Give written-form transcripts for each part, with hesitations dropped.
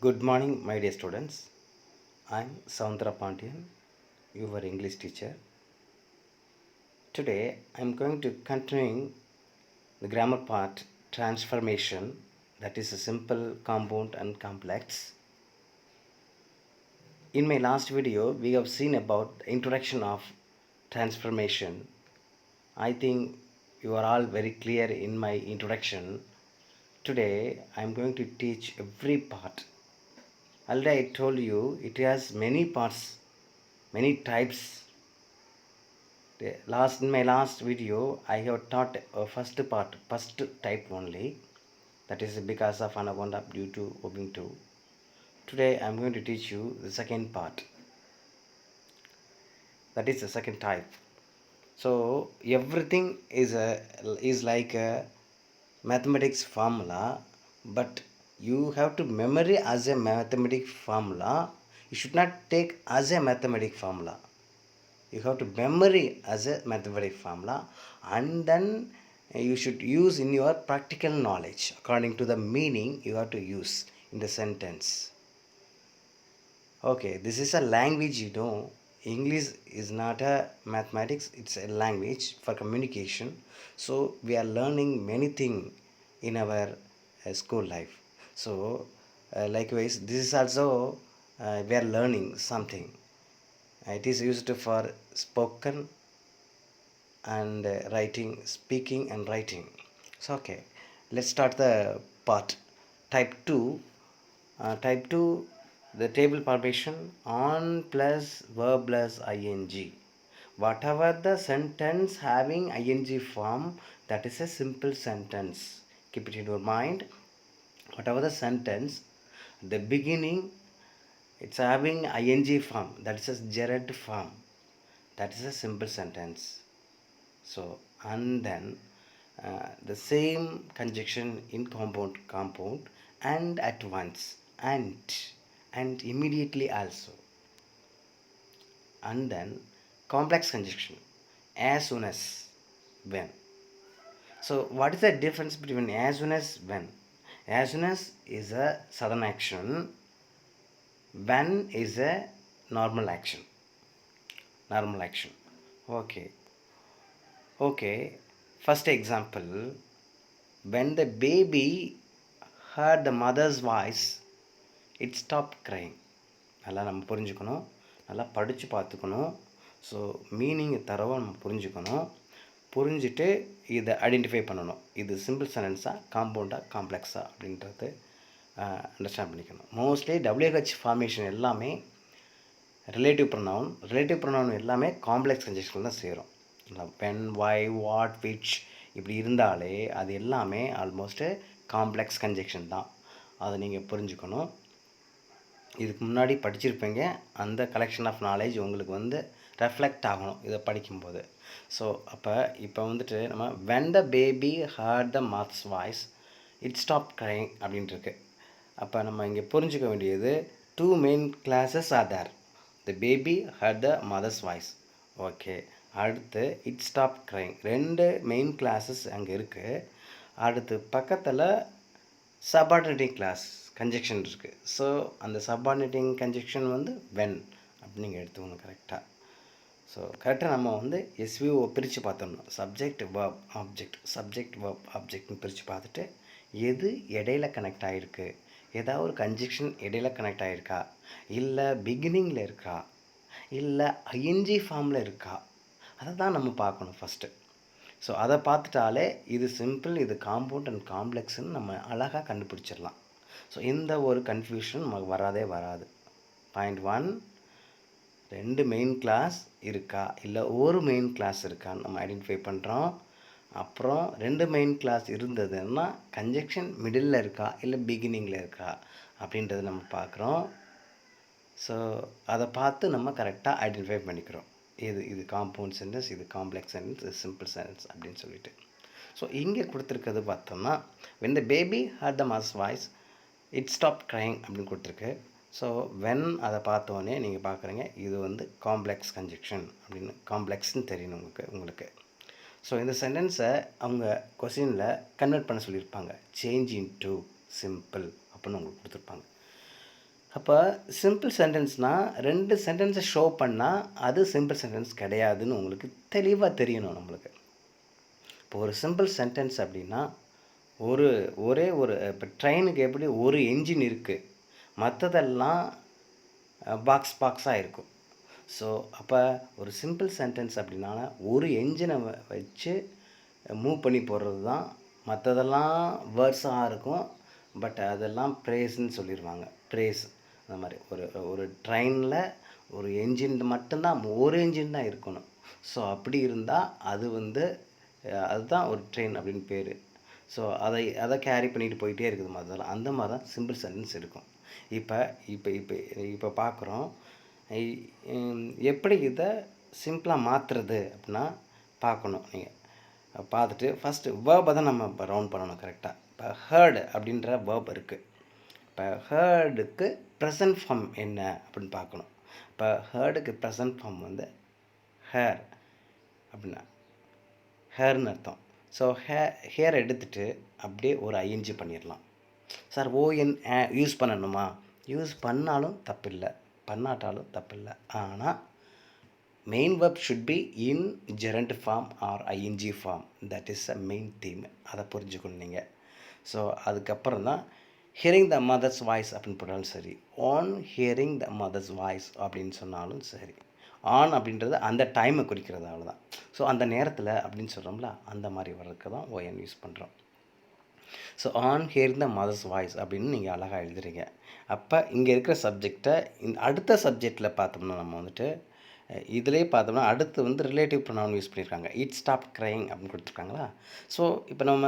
Good morning, my dear students. I'm Saundra Pandian, your English teacher. Today, I'm going to continuing the grammar part transformation, that is a simple, compound, and complex. In my last video, we have seen about the introduction of transformation. I think you are all very clear in my introduction. Today, I'm going to teach every part. Already I told you it has many parts, many types. In my last video I have taught first part, first type only, that is because of anaconda due to opening 2. Today I am going to teach you the second part, that is the second type. So everything is like a mathematics formula, but you have to memory as a mathematic formula. You should not take as a mathematic formula. You have to memory as a mathematic formula, and then you should use in your practical knowledge according to the meaning you have to use in the sentence. Okay, this is a language, English is not a mathematics, it's a language for communication. So we are learning many things in our school life. So likewise this is also we are learning something. It is used for spoken and writing, speaking and writing. So okay, let's start the part. Type 2. Type 2, the table formation: on plus verb plus ing. Whatever the sentence having ing form, that is a simple sentence. Keep it in your mind. Whatever the sentence, the beginning it's having ing form, that is a gerund form, that is a simple sentence. So and then the same conjunction in compound and at once, and immediately also, and then complex conjunction as soon as, when. So what is the difference between as soon as, when? As soon as is a sudden action, when is a normal action. Okay. First example: when the baby heard the mother's voice, it stopped crying. நல்லா நம்ம புரிஞ்சுக்கணும், நல்லா படித்து பார்த்துக்கணும். So meaning தரவாக நம்ம புரிஞ்சுக்கணும். புரிஞ்சுட்டு இதை ஐடென்டிஃபை பண்ணணும். இது சிம்பிள் சென்டென்ஸாக, காம்பவுண்டாக, காம்ப்ளெக்ஸாக அப்படின்றது அண்டர்ஸ்டாண்ட் பண்ணிக்கணும். மோஸ்ட்லி WH ஃபார்மேஷன் எல்லாமே ரிலேட்டிவ் ப்ரொனவுன் எல்லாமே காம்ப்ளெக்ஸ் கன்ஜெக்ஷன் தான் சேரும். வென், வை, வாட், விச் இப்படி இருந்தாலே அது எல்லாமே ஆல்மோஸ்ட்டு காம்ப்ளெக்ஸ் கன்ஜெக்ஷன் தான். அதை நீங்கள் புரிஞ்சுக்கணும். இதுக்கு முன்னாடி படிச்சிருப்பீங்க, அந்த கலெக்ஷன் ஆஃப் நாலேஜ் உங்களுக்கு ரெஃப்ளெக்ட் ஆகணும் இதை படிக்கும்போது. ஸோ இப்போ நம்ம when the baby heard the mother's voice, it stopped crying அப்படின்ட்டுருக்கு. அப்போ நம்ம இங்கே புரிஞ்சுக்க வேண்டியது 2 main classes are there. The baby heard the mother's voice. Okay, அடுத்து it stopped crying. 2 main classes அங்கே இருக்குது. அடுத்து பக்கத்தில் சப்பார்டினேட்டிங் கிளாஸ் கன்ஜெக்ஷன் இருக்குது. ஸோ அந்த சப்பார்டினேட்டிங் கன்ஜெக்ஷன் when அப்படின்னு நீங்கள் எடுத்துக்கணும் கரெக்டாக. ஸோ கரெக்டாக நம்ம எஸ்விஓ பிரித்து பார்த்தோம்னா சப்ஜெக்ட் வேர்ப் ஆப்ஜெக்ட்னு பிரித்து பார்த்துட்டு எது இடையில கனெக்ட் ஆகிருக்கு, ஏதாவது ஒரு கன்ஜெக்ஷன் இடையில கனெக்ட் ஆகிருக்கா, இல்லை பிகினிங்கில் இருக்கா, இல்லை ஐஎன்ஜி ஃபார்மில் இருக்கா, அதை தான் நம்ம பார்க்கணும் ஃபஸ்ட்டு. ஸோ அதை பார்த்துட்டாலே இது சிம்பிள், இது காம்பவுண்ட் அண்ட் காம்ப்ளெக்ஸ்ன்னு நம்ம அழகாக கண்டுபிடிச்சிடலாம். ஸோ இந்த ஒரு கன்ஃபியூஷன் நமக்கு வராது. பாயிண்ட் 1, 2 மெயின் கிளாஸ் இருக்கா, இல்லை ஒரு மெயின் கிளாஸ் இருக்கான்னு நம்ம ஐடென்டிஃபை பண்ணுறோம். அப்புறம் 2 மெயின் கிளாஸ் இருந்ததுன்னா கன்ஜெக்ஷன் மிடில் இருக்கா, இல்லை பிகினிங்கில் இருக்கா அப்படின்றத நம்ம பார்க்குறோம். ஸோ அதை பார்த்து நம்ம கரெக்டாக ஐடென்டிஃபை பண்ணிக்கிறோம். இது காம்பவுண்ட் சென்டென்ஸ், இது காம்ப்ளெக்ஸ் சென்டென்ஸ், இது சிம்பிள் சென்டென்ஸ் அப்படின்னு சொல்லிட்டு. ஸோ இங்கே கொடுத்துருக்கிறது பார்த்தோம்னா when the baby heard the mother's voice, it stopped crying அப்படின்னு கொடுத்துருக்கு. ஸோ when அதை பார்த்தோன்னே நீங்கள் பார்க்குறீங்க இது காம்ப்ளெக்ஸ் கன்ஜெக்ஷன் அப்படின்னு, காம்ப்ளெக்ஸ்ன்னு தெரியணும் உங்களுக்கு. ஸோ இந்த சென்டென்ஸை அவங்க கொஸ்டினில் கன்வெர்ட் பண்ண சொல்லியிருப்பாங்க. சேஞ்ச் இன் டு சிம்பிள் அப்படின்னு உங்களுக்கு கொடுத்துருப்பாங்க. அப்போ சிம்பிள் சென்டென்ஸ்னால் 2 சென்டென்ஸை ஷோ பண்ணால் அது சிம்பிள் சென்டென்ஸ் கிடையாதுன்னு உங்களுக்கு தெளிவாக தெரியணும் நம்மளுக்கு. இப்போ ஒரு சிம்பிள் சென்டென்ஸ் அப்படின்னா ஒரே ஒரு இப்போ ட்ரெயினுக்கு எப்படி ஒரு என்ஜின் இருக்குது, மற்றதெல்லாம் பாக்ஸாக இருக்கும். ஸோ அப்போ ஒரு சிம்பிள் சென்டென்ஸ் அப்படின்னா ஒரு என்ஜினை வச்சு மூவ் பண்ணி போடுறது தான். மற்றதெல்லாம் வேர்ட்ஸாக இருக்கும், பட் அதெல்லாம் ப்ரேஸ்ன்னு சொல்லிடுவாங்க. ப்ரேஸ் அந்த மாதிரி ஒரு ட்ரெயினில் ஒரு என்ஜின் மட்டும்தான், ஒரு என்ஜின் தான் இருக்கணும். ஸோ அப்படி இருந்தால் அதுதான் ஒரு ட்ரெயின் அப்படின்னு பேர். ஸோ அதை கேரி பண்ணிட்டு போயிட்டே இருக்குது மற்றதெல்லாம். அந்த மாதிரி தான் சிம்பிள் சென்டென்ஸ் இருக்கும். இப்போ இப்போ இப்போ இப்போ பார்க்குறோம் எப்படி இதை சிம்பிளாக மாற்றுறது அப்படின்னா பார்க்கணும். நீங்கள் பார்த்துட்டு ஃபஸ்ட்டு வேர்பை தான் நம்ம இப்போ ரவுண்ட் பண்ணணும் கரெக்டாக. இப்போ ஹேர்டு அப்படின்ற வேர்ப் இருக்குது. இப்போ ஹேர்டுக்கு ப்ரெசன்ட் ஃபார்ம் என்ன அப்படின்னு பார்க்கணும். இப்போ ஹேர்டுக்கு ப்ரெசன்ட் ஃபார்ம் ஹேர் அப்படின்னா ஹேர்னு அர்த்தம். ஸோ ஹேர் எடுத்துகிட்டு அப்படியே ஒரு ஐஎன்ஜி பண்ணிடலாம். சார் ஓஎன் யூஸ் பண்ணணுமா? யூஸ் பண்ணாலும் தப்பில்லை, பண்ணாட்டாலும் தப்பில்லை. ஆனால் main verb should be in gerund form or ING form. That is a main theme. அதை புரிஞ்சுக்கணும் நீங்கள். ஸோ அதுக்கப்புறம் தான் ஹியரிங் த மதர்ஸ் வாய்ஸ் அப்படின்னு போட்டாலும் சரி, on hearing the mother's voice அப்படின்னு சொன்னாலும் சரி. ஆன் அப்படின்றது அந்த டைமை குறிக்கிறது, அவ்வளோதான். ஸோ அந்த நேரத்தில் அப்படின்னு சொல்கிறோம்ல, அந்த மாதிரி வர்றதுக்கு தான் ஓஎன் யூஸ் பண்ணுறோம். So on hearing the mother's voice அப்படின்னு நீங்கள் அழகாக எழுதுறீங்க. அப்போ இங்கே இருக்கிற சப்ஜெக்டை அடுத்த சப்ஜெக்டில் பார்த்தோம்னா நம்ம இதிலே பார்த்தோம்னா அடுத்து ரிலேட்டிவ் ப்ரொனவுன் யூஸ் பண்ணியிருக்காங்க. இட் ஸ்டாப் க்ரையிங் அப்படின்னு கொடுத்துருக்காங்களா. ஸோ இப்போ நம்ம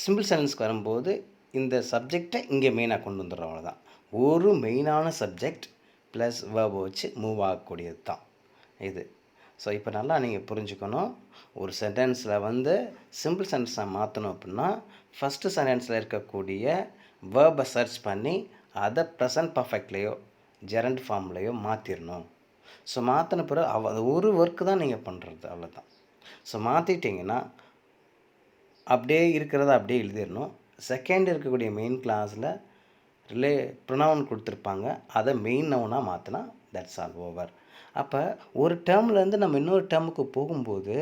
சிம்பிள் சென்டென்ஸ்க்கு வரும்போது இந்த சப்ஜெக்டை இங்கே மெயினாக கொண்டு வந்துடுறோம், அவ்வளோதான். ஒரு மெயினான சப்ஜெக்ட் ப்ளஸ் வேர்பை வச்சு மூவ் ஆகக்கூடியது தான் இது. ஸோ இப்போ நல்லா நீங்கள் புரிஞ்சுக்கணும். ஒரு சென்டென்ஸில் சிம்பிள் சென்டென்ஸை மாற்றணும் அப்படின்னா ஃபஸ்ட்டு சென்டென்ஸில் இருக்கக்கூடிய வேர்பை சர்ச் பண்ணி அதை ப்ரெசன்ட் பர்ஃபெக்ட்லேயோ ஜெரண்ட் ஃபார்ம்லேயோ மாற்றிடணும். ஸோ மாற்றின பிறகு அது ஒரு ஒர்க்கு தான் நீங்கள் பண்ணுறது, அவ்வளோதான். ஸோ மாற்றிட்டிங்கன்னா அப்படியே இருக்கிறத அப்படியே எழுதிடணும். செகண்ட் இருக்கக்கூடிய மெயின் கிளாஸில் ப்ரொனவுன் கொடுத்துருப்பாங்க, அதை மெயின் நவுனாக மாற்றினா தட்ஸ் ஆல் ஓவர். அப்போ ஒரு டேர்ம்லேருந்து நம்ம இன்னொரு டேர்முக்கு போகும்போது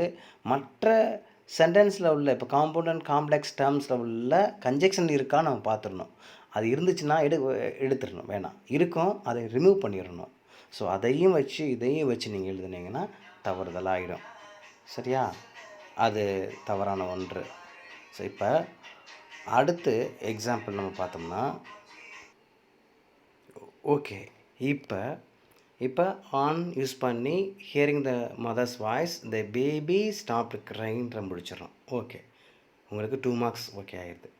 மற்ற சென்டென்ஸில் உள்ள இப்போ காம்பவுண்ட் அண்ட் காம்ப்ளெக்ஸ் டேர்ம்ஸில் உள்ள கன்ஜெக்ஷன் இருக்கான்னு நம்ம பார்த்துடணும். அது இருந்துச்சுன்னா எடுத்துடணும், வேணாம் இருக்கும் அதை ரிமூவ் பண்ணிடணும். ஸோ அதையும் வச்சு இதையும் வச்சு நீங்கள் எழுதுனீங்கன்னா தவறுதலாகிடும், சரியா? அது தவறான ஒன்று. ஸோ இப்போ அடுத்து எக்ஸாம்பிள் நம்ம பார்த்தோம்னா, ஓகே, இப்போ ஆன் யூஸ் பண்ணி hearing the mother's voice the baby stop க்ரைன்ற முடிச்சிடறோம். ஓகே, உங்களுக்கு 2 மார்க்ஸ் ஓகே ஆகிடுது.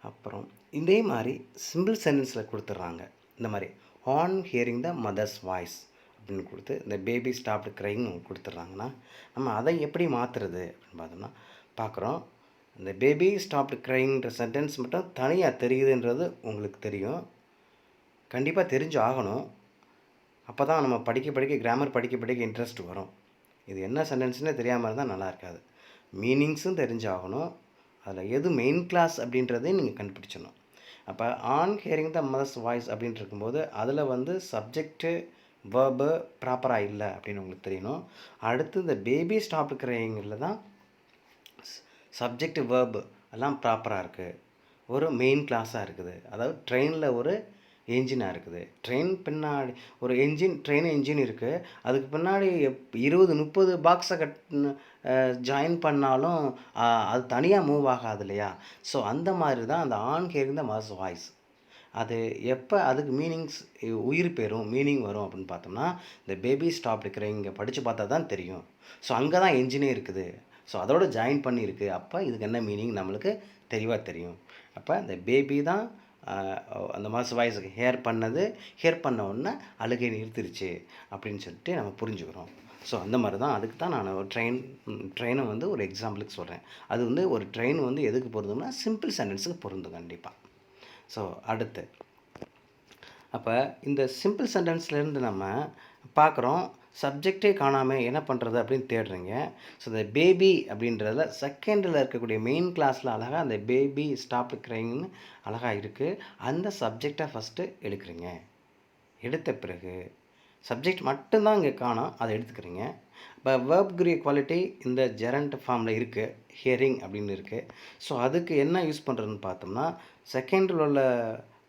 அப்புறம் இதே மாதிரி சிம்பிள் சென்டென்ஸில் கொடுத்துட்றாங்க. இந்த மாதிரி on hearing the mother's voice அப்படின்னு கொடுத்து இந்த பேபி ஸ்டாப் க்ரைன்னு கொடுத்துட்றாங்கன்னா நம்ம அதை எப்படி மாற்றுறது அப்படின்னு பார்த்தோம்னா பார்க்குறோம். இந்த பேபி ஸ்டாப் க்ரைங்கிற சென்டென்ஸ் மட்டும் தனியாக தெரியுதுன்றது உங்களுக்கு தெரியும், கண்டிப்பாக தெரிஞ்சு ஆகணும். அப்போ தான் நம்ம படிக்க கிராமர் படிக்க இன்ட்ரெஸ்ட் வரும். இது என்ன சென்டென்ஸ்னே தெரியாமல் இருந்தால் நல்லா இருக்காது. மீனிங்ஸும் தெரிஞ்சாகணும். அதில் எது மெயின் கிளாஸ் அப்படின்றதையும் நீங்கள் கண்டுபிடிச்சணும். அப்போ on hearing the mother's voice அப்படின்ட்டு இருக்கும்போது அதில் சப்ஜெக்ட்டு வேர்பு ப்ராப்பராக இல்லை அப்படின்னு உங்களுக்கு தெரியணும். அடுத்து இந்த பேபி ஸ்டாப் க்ரையிங்கில் தான் சப்ஜெக்ட் வேர்பு எல்லாம் ப்ராப்பராக இருக்குது, ஒரு மெயின் கிளாஸாக இருக்குது. அதாவது ட்ரெயினில் ஒரு என்ஜினாக இருக்குது. ட்ரெயின் பின்னாடி ஒரு ட்ரெயின் என்ஜின் இருக்குது, அதுக்கு பின்னாடி 20-30 பாக்ஸை ஜாயின் பண்ணாலும் அது தனியாக மூவ் ஆகாது இல்லையா? ஸோ அந்த மாதிரி தான் அந்த on hearing the mother's voice. அது எப்போ அதுக்கு உயிர் பெறும், மீனிங் வரும் அப்படின்னு பார்த்தோம்னா இந்த பேபி ஸ்டாப் க்ரையிங்க படித்து பார்த்தா தான் தெரியும். ஸோ அங்கே தான் என்ஜினே இருக்குது, ஸோ அதோட ஜாயின் பண்ணியிருக்கு. அப்போ இதுக்கு என்ன மீனிங் நம்மளுக்கு தெளிவாக தெரியும். அப்போ இந்த பேபி தான் அந்த மதர்ஸ் வாய்ஸுக்கு ஹேர் பண்ண உடனே அழுகை நிறுத்திருச்சு அப்படின்னு சொல்லிட்டு நம்ம புரிஞ்சுக்கிறோம். ஸோ அந்த மாதிரி தான் அதுக்கு தான் நான் ஒரு ட்ரெயினை ஒரு எக்ஸாம்பிளுக்கு சொல்கிறேன். அது ஒரு ட்ரெயின் எதுக்கு பொருந்தும்னா சிம்பிள் சென்டென்ஸுக்கு பொருந்தும் கண்டிப்பாக. ஸோ அடுத்து அப்போ இந்த சிம்பிள் சென்டென்ஸ்லேருந்து நம்ம பார்க்குறோம், சப்ஜெக்டே காணாமல் என்ன பண்ணுறது அப்படின்னு தேடுறீங்க. ஸோ இந்த பேபி அப்படின்றதில் செகண்டில் இருக்கக்கூடிய மெயின் கிளாஸில் அழகாக அந்த பேபி ஸ்டாப் க்ரையிங்னு அழகாக இருக்குது. அந்த சப்ஜெக்டை ஃபஸ்ட்டு எடுக்கிறீங்க. எடுத்த பிறகு சப்ஜெக்ட் மட்டும்தான் இங்கே காணோம், அதை எடுத்துக்கிறீங்க. இப்போ வேர்ப்க்குரிய குவாலிட்டி இந்த ஜெரண்ட் ஃபார்மில் இருக்குது, ஹியரிங் அப்படின்னு இருக்குது. ஸோ அதுக்கு என்ன யூஸ் பண்ணுறதுன்னு பார்த்தோம்னா, செகண்டில் உள்ள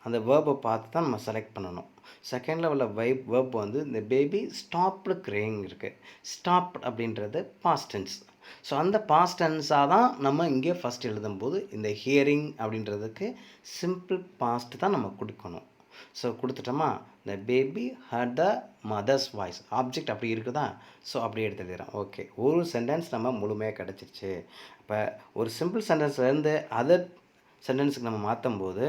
அந்த வேர்பை பார்த்து தான் நம்ம செலக்ட் பண்ணணும். செகண்டில் உள்ள வேர்ப் வந்து இந்த பேபி ஸ்டாப்டு க்ரேயிங் இருக்குது. ஸ்டாப் அப்படின்றது பாஸ்ட் டென்ஸ். ஸோ அந்த பாஸ்ட் டென்ஸாக தான் நம்ம இங்கே ஃபஸ்ட் எழுதும்போது இந்த ஹியரிங் அப்படின்றதுக்கு சிம்பிள் பாஸ்ட் தான் நம்ம கொடுக்கணும். ஸோ கொடுத்துட்டோமா, the baby heard the mother's voice. Object அப்படி இருக்குதா, ஸோ அப்படியே எடுத்து எழுதுகிறோம். ஓகே, ஒரு சென்டென்ஸ் நம்ம முழுமையாக கிடச்சிருச்சு. இப்போ ஒரு சிம்பிள் சென்டென்ஸ்லேருந்து அதர் சென்டென்ஸுக்கு நம்ம மாற்றும் போது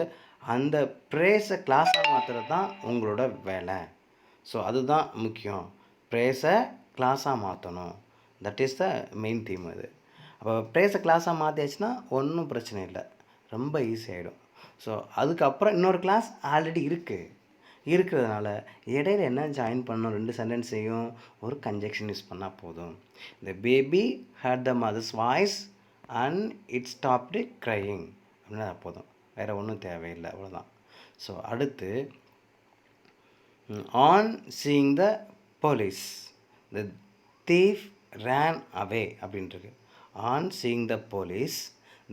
அந்த ப்ரேஸை கிளாஸாக மாற்றுறது தான் உங்களோட வேலை. ஸோ அதுதான் முக்கியம், ப்ரேஸை கிளாஸாக மாற்றணும். That is the main theme இது. அப்போ ப்ரேஸை கிளாஸாக மாற்றியாச்சுன்னா ஒன்றும் பிரச்சனை இல்லை, ரொம்ப ஈஸியாகிடும். ஸோ அதுக்கப்புறம் இன்னொரு கிளாஸ் ஆல்ரெடி இருக்கிறதுனால இடையில என்ன ஜாயின் பண்ணணும், ரெண்டு சென்டென்ஸையும் ஒரு கன்ஜெக்ஷன் யூஸ் பண்ணால் போதும். The baby heard the mother's voice and it stopped crying அப்படின்னா போதும், வேறு ஒன்றும் தேவையில்லை, அவ்வளோதான். ஸோ அடுத்து on seeing the police the thief ran away அப்படின்ட்டுருக்கு. On seeing the police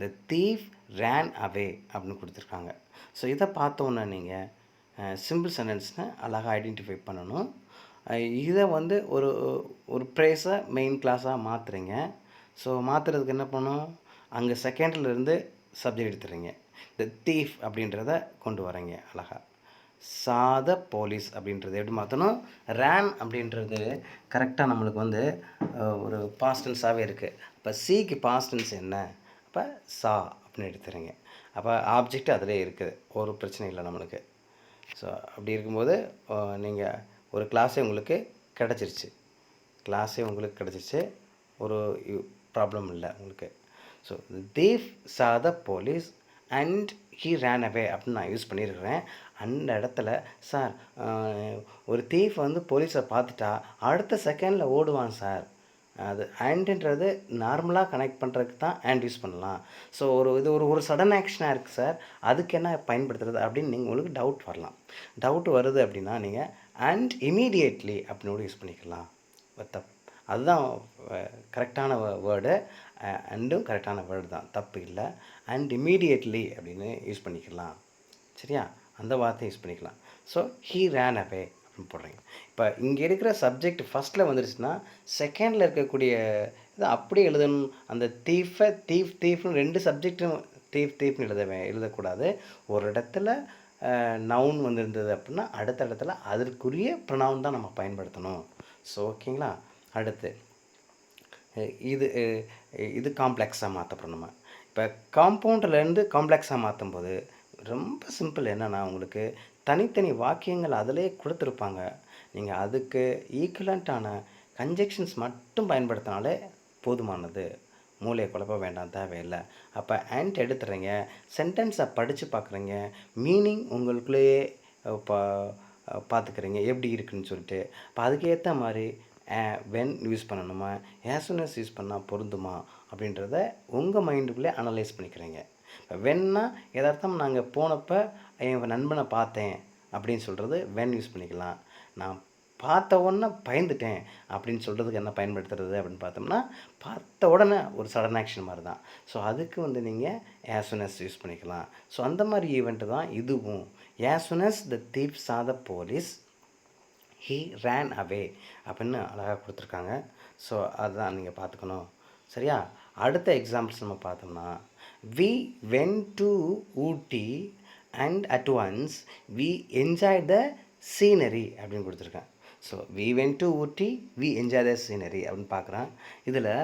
the thief ran away அப்படின்னு கொடுத்துருக்காங்க. ஸோ இதை பார்த்தோன்னே நீங்கள் சிம்பிள் சென்டென்ஸ்னு அழகாக ஐடென்டிஃபை பண்ணணும். இதை வந்து ஒரு ஒரு ப்ரேஸை மெயின் கிளாஸாக மாற்றுறீங்க. ஸோ மாற்றுறதுக்கு என்ன பண்ணணும், அங்கே செகண்ட்லேருந்து சப்ஜெக்ட் எடுத்துறீங்க. த தீஃப் அப்படின்றத கொண்டு வரீங்க அழகாக. சாத போலீஸ் அப்படின்றது எப்படி மாற்றணும், ரேன் அப்படின்றது கரெக்டாக நம்மளுக்கு வந்து ஒரு பாஸ்டன்ஸாகவே இருக்குது. அப்போ சிக்கு பாஸ்டன்ஸ் என்ன, அப்போ சா அப்படின்னு எடுத்துறீங்க. அப்போ ஆப்ஜெக்ட் அதிலே இருக்குது, ஒரு பிரச்சனை இல்லை நம்மளுக்கு. ஸோ அப்படி இருக்கும்போது நீங்கள் ஒரு கிளாஸே உங்களுக்கு கிடச்சிருச்சு, ஒரு ப்ராப்ளம் இல்லை உங்களுக்கு. ஸோ தீஃப் சா the police and he ரேன் away அப்படின்னு நான் யூஸ் பண்ணியிருக்கிறேன். அந்த இடத்துல சார் ஒரு தீஃப் வந்து போலீஸை பார்த்துட்டா அடுத்த செகண்டில் ஓடுவான் சார், அது அண்டுன்றது நார்மலாக கனெக்ட் பண்ணுறதுக்கு தான் அண்ட் யூஸ் பண்ணலாம். ஸோ இது ஒரு சடன் ஆக்ஷனாக இருக்குது சார், அதுக்கு என்ன பயன்படுத்துறது அப்படின்னு நீங்கள் உங்களுக்கு டவுட் வருது அப்படின்னா நீங்கள் அண்ட் இமீடியட்லி அப்படின்னு யூஸ் பண்ணிக்கலாம். அதுதான் கரெக்டான வேர்டு, அண்டும் கரெக்டான வேர்டு தான், தப்பு இல்லை. அண்ட் இமீடியட்லி அப்படின்னு யூஸ் பண்ணிக்கலாம், சரியா, அந்த வார்த்தை யூஸ் பண்ணிக்கலாம். ஸோ ஹீ ரேன் அவே அப்படின்னு போடுறீங்க. இப்போ இங்கே இருக்கிற சப்ஜெக்ட் ஃபஸ்ட்டில் வந்துருச்சுன்னா செகண்டில் இருக்கக்கூடிய இதை அப்படியே எழுதணும். அந்த தீஃப்னு ரெண்டு சப்ஜெக்டும் தீஃப்னு எழுதக்கூடாது. ஒரு இடத்துல நவுன் வந்திருந்தது அப்படின்னா அடுத்த இடத்துல அதற்குரிய ப்ரொனவுன் தான் நம்ம பயன்படுத்தணும். ஸோ ஓகேங்களா. அடுத்து இது காம்ப்ளெக்ஸாக மாற்றப்படும். நம்ம இப்போ காம்பவுண்ட்லேருந்து காம்ப்ளெக்ஸாக மாற்றும் போது ரொம்ப சிம்பிள். என்னென்னா உங்களுக்கு தனித்தனி வாக்கியங்கள் அதிலே கொடுத்துருப்பாங்க, நீங்கள் அதுக்கு ஈக்குவலண்ட்டான கன்ஜெக்ஷன்ஸ் மட்டும் பயன்படுத்தினாலே போதுமானது, மூளையை குழப்ப வேண்டாம், தேவையில்லை. அப்போ அண்ட் எடுத்துறீங்க, சென்டென்ஸை படித்து பார்க்குறீங்க, மீனிங் உங்களுக்குள்ளேயே பார்த்துக்கிறீங்க எப்படி இருக்குதுன்னு சொல்லிட்டு. இப்போ அதுக்கேற்ற மாதிரி வென் யூஸ் பண்ணணுமா, as soon as யூஸ் பண்ணால் பொருந்துமா அப்படின்றத உங்கள் மைண்டுக்குள்ளே அனலைஸ் பண்ணிக்கிறீங்க. இப்போ வென்னா எதார்த்தம் நாங்கள் போனப்போ என் நண்பனை பார்த்தேன் அப்படின்னு சொல்கிறது வென் யூஸ் பண்ணிக்கலாம். நான் பார்த்த உடனே பயந்துட்டேன் அப்படின்னு சொல்கிறதுக்கு என்ன பயன்படுத்துறது அப்படின்னு பார்த்தோம்னா, பார்த்த உடனே ஒரு சடன் ஆக்ஷன் மாதிரி தான். ஸோ அதுக்கு வந்து நீங்கள் as soon as யூஸ் பண்ணிக்கலாம். ஸோ அந்த மாதிரி ஈவெண்ட்டு தான் இதுவும். as soon as the thief saw the police he ran away அப்படின்னு அழகாக கொடுத்துருக்காங்க. ஸோ அதுதான் நீங்கள் பார்த்துக்கணும், சரியா. அடுத்த எக்ஸாம்பிள்ஸ் நம்ம பார்த்தோம்னா, we went to Ooty and at once we enjoyed the scenery அப்படின்னு கொடுத்துருக்கேன். So we went to Ooty, we enjoy the scenery அப்படின்னு பார்க்குறேன். இதில்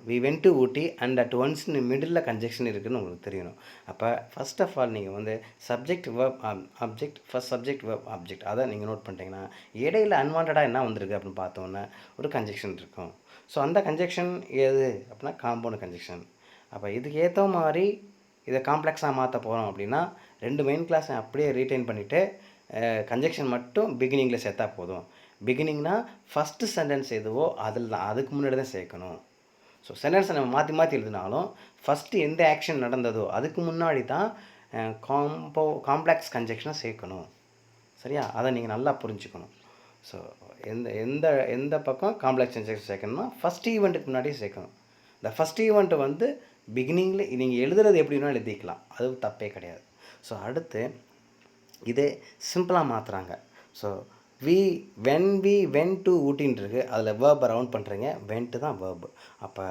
we went to Ooty and at once middle conjunction இருக்குதுன்னு உங்களுக்கு தெரியணும். அப்போ ஃபஸ்ட் ஆஃப் ஆல் நீங்கள் வந்து subject verb object, first subject verb object அதை நீங்கள் நோட் பண்ணிட்டீங்கன்னா இடையில அன்வான்டாக என்ன வந்திருக்கு அப்படின்னு பார்த்தோன்னே ஒரு கன்ஜெக்ஷன் இருக்கும். ஸோ அந்த கன்ஜெக்ஷன் எது அப்படின்னா காம்பவுண்ட் கன்ஜெக்ஷன். அப்போ இதுக்கு ஏற்ற மாதிரி இதை காம்ப்ளெக்ஸாக மாற்ற போகிறோம் அப்படின்னா ரெண்டு மெயின் கிளாஸை அப்படியே ரீட்டைன் பண்ணிவிட்டு கன்ஜெக்ஷன் மட்டும் பிகினிங்கில் சேர்த்தா போதும். பிகினிங்னா ஃபஸ்ட்டு சென்டென்ஸ் எதுவோ அதில் தான், அதுக்கு முன்னாடி தான் சேர்க்கணும். ஸோ சென்டென்ஸை நம்ம மாற்றி எழுதினாலும் ஃபஸ்ட்டு எந்த ஆக்ஷன் நடந்ததோ அதுக்கு முன்னாடி தான் காம்ப்ளெக்ஸ் கன்ஜெக்ஷனை சேர்க்கணும், சரியா? அதை நீங்கள் நல்லா புரிஞ்சுக்கணும். ஸோ எந்த எந்த எந்த பக்கம் காம்ப்ளெக்ஸ் சென்டென்ஸ் சேர்க்கணும்னா ஃபஸ்ட் ஈவெண்ட்டுக்கு முன்னாடியே சேர்க்கணும். இந்த ஃபஸ்ட் ஈவெண்ட் வந்து பிகினிங்கில் நீங்கள் எழுதுறது எப்படி வேணாலும் எழுதிக்கலாம், அது தப்பே கிடையாது. ஸோ அடுத்து இதே சிம்பிளாக மாற்றுறாங்க. ஸோ வி வென் டு ஊட்டின்னு இருக்குது, அதில் வேர்பை ரவுண்ட் பண்ணுறீங்க, வென்ட்டு தான் வேர்பு. அப்போ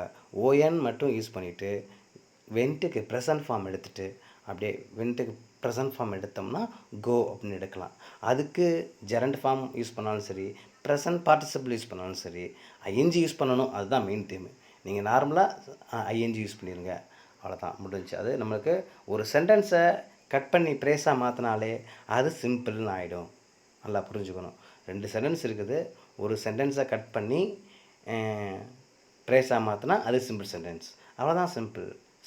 ஓஎன் மட்டும் யூஸ் பண்ணிவிட்டு வென்ட்டுக்கு ப்ரெசன்ட் ஃபார்ம் எடுத்துகிட்டு அப்படியே வென்ட்டுக்கு ப்ரெசன்ட் ஃபார்ம் எடுத்தோம்னா கோ அப்படின்னு எடுக்கலாம். அதுக்கு ஜெரண்ட் ஃபார்ம் யூஸ் பண்ணாலும் சரி, ப்ரெசன்ட் பார்ட்டிசிபிள் யூஸ் பண்ணாலும் சரி, ஐஎன்ஜி யூஸ் பண்ணணும், அதுதான் மெயின் தீம். நீங்கள் நார்மலாக ஐஎன்ஜி யூஸ் பண்ணிடுங்க, அவ்வளோதான் முடிஞ்சு. அது நம்மளுக்கு ஒரு சென்டென்ஸை கட் பண்ணி ப்ரேஸாக மாற்றினாலே அது சிம்பிள்னு ஆகிடும். நல்லா புரிஞ்சுக்கணும். 2 சென்டென்ஸ் இருக்குது, ஒரு சென்டென்ஸை கட் பண்ணி ப்ரேஸாக மாற்றினா அது சிம்பிள் சென்டென்ஸ், அவ்வளோதான்.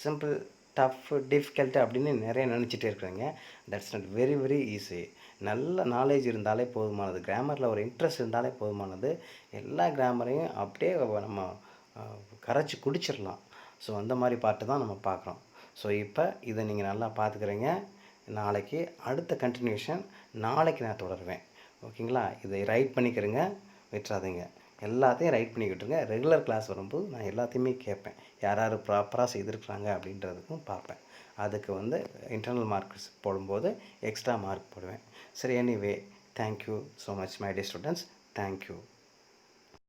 சிம்பிள் டஃப் டிஃபிகல்ட்டு அப்படின்னு நிறைய நினச்சிட்டே இருக்கிறாங்க. That's not very very easy. நல்ல நாலேஜ் இருந்தாலே போதுமானது, கிராமரில் ஒரு இன்ட்ரெஸ்ட் இருந்தாலே போதுமானது. எல்லா கிராமரையும் அப்படியே நம்ம கரைச்சி குடிச்சிடலாம். ஸோ அந்த மாதிரி பாட்டு தான் நம்ம பார்க்குறோம். ஸோ இப்போ இதை நீங்கள் நல்லா பார்த்துக்கிறீங்க. நாளைக்கு அடுத்த கண்டினியூஷன் நாளைக்கு நான் தொடருவேன். ஓகேங்களா? இதை ரைட் பண்ணிக்கிறேங்க, விட்டுறாதீங்க. எல்லாத்தையும் ரைட் பண்ணிக்கிட்டுருங்க. ரெகுலர் கிளாஸ் வரும்போது நான் எல்லாத்தையுமே கேட்பேன், யார் யார் ப்ராப்பராக செய்திருக்கிறாங்க அப்படின்றதுக்கும் பார்ப்பேன். அதுக்கு வந்து இன்டர்னல் மார்க்ஸ் போடும்போது எக்ஸ்ட்ரா மார்க் போடுவேன். சரி, anyway thank you so much my dear students. Thank you.